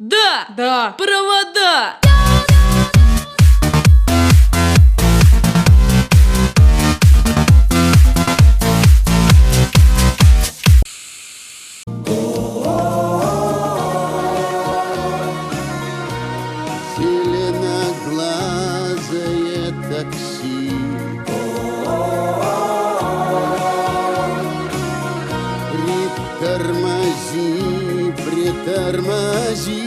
Да! Да. Провода! Зеленоглазое такси. Притормози, притормози.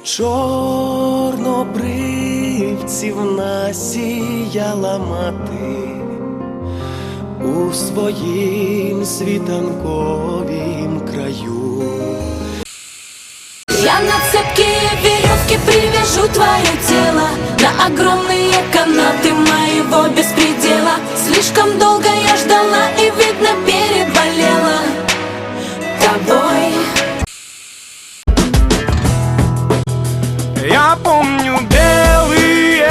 Чорнобривців насіяла мати у своїм світанковім краю. Я на цепкие веревки привяжу твое тело на огромные канаты моего беспредела. Слишком долго я ждала и, видно, переболела тобой. Я помню белые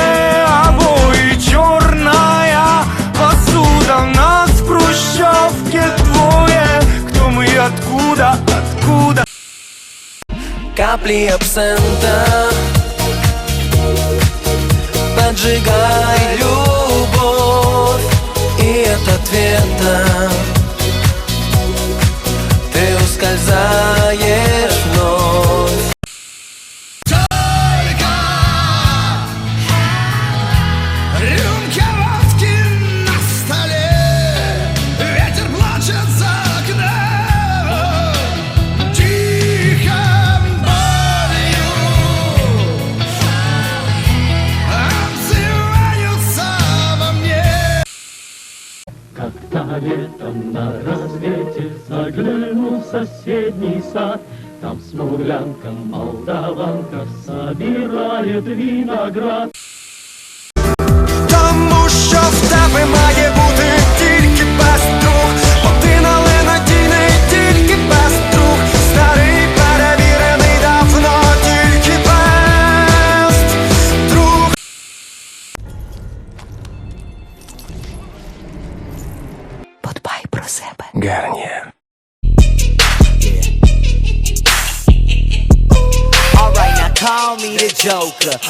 обои, черная посуда. Нас в хрущевке двое. Кто мы и откуда, откуда? Капли абсента, поджигай любовь, и от ответа ты ускользаешь вновь. Рюмка водки на столе, ветер плачет за окном, тихо болью отзываются во мне. Как-то летом на рассвете заглянул в соседний сад. Там смуглянка, молдаванка собирает виноград. Тому що в тебе має бути тільки пастух, один, але надійний тільки пастух, старий перевірений давно, тільки бест друг. Подбай про себе. Гарнір. Alright, now call me the Joker.